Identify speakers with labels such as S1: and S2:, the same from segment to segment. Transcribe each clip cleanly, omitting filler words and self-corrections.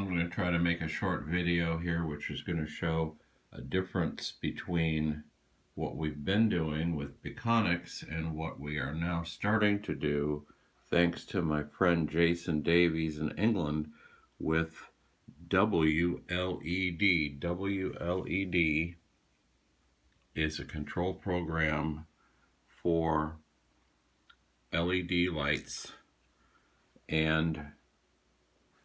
S1: I'm going to try to make a short video here which is going to show a difference between what we've been doing with Bekonix and what we are now starting to do thanks to my friend Jason Davies in England with WLED. WLED is a control program for LED lights, and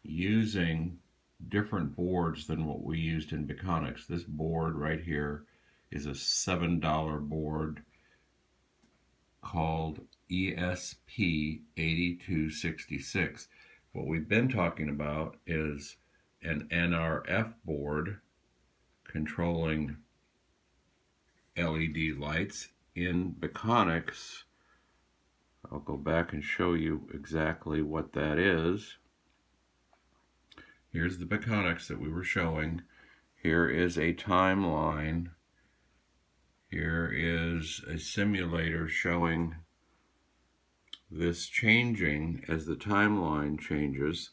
S1: using different boards than what we used in Bekonix. This board right here is a $7 board called ESP 8266. What we've been talking about is an nRF board controlling LED lights. In Bekonix, I'll go back and show you exactly what that is. Here's the Bekonix that we were showing. Here is a timeline. Here is a simulator showing this changing as the timeline changes.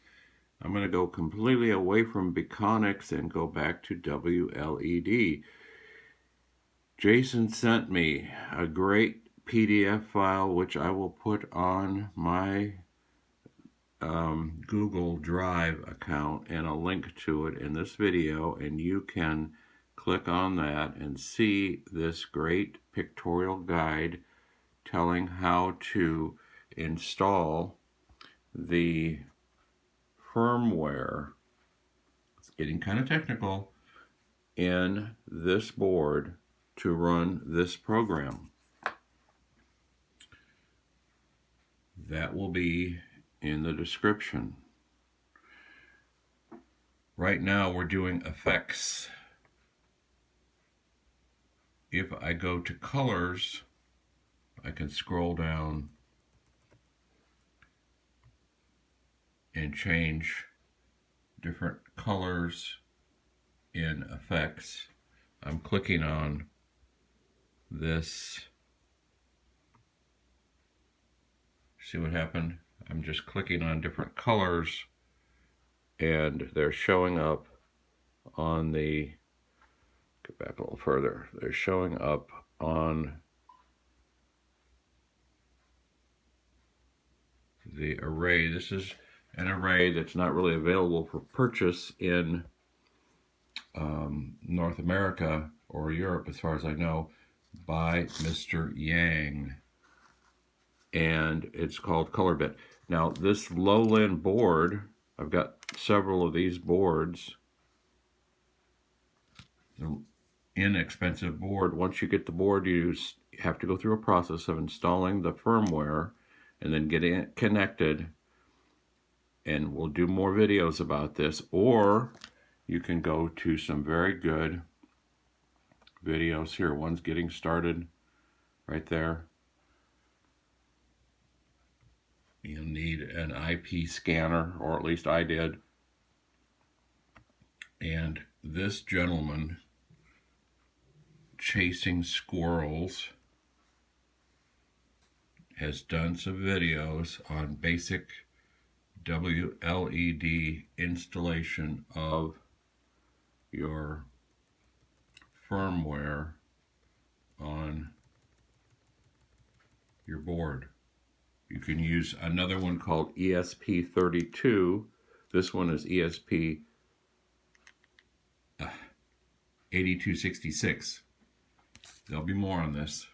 S1: I'm going to go completely away from Bekonix and go back to WLED. Jason sent me a great PDF file which I will put on my Google Drive account and a link to it in this video, and you can click on that and see this great pictorial guide telling how to install the firmware, it's getting kind of technical, in this board to run this program. That will be in the description. Right now we're doing effects. If I go to colors, I can scroll down and change different colors in effects. I'm clicking on this. See what happened? I'm just clicking on different colors and they're showing up on the, get back a little further, they're showing up on the array. This is an array that's not really available for purchase in North America or Europe, as far as I know, by Mr. Yang, and it's called ColorBit. Now this Lowland board, I've got several of these boards, an inexpensive board. Once you get the board, you have to go through a process of installing the firmware and then getting it connected, and we'll do more videos about this, or you can go to some very good videos here. One's getting started right there. You'll need an IP scanner, or at least I did. And this gentleman, Chasing Squirrels, has done some videos on basic WLED installation of your firmware on your board. You can use another one called ESP32. This one is ESP 8266. There'll be more on this.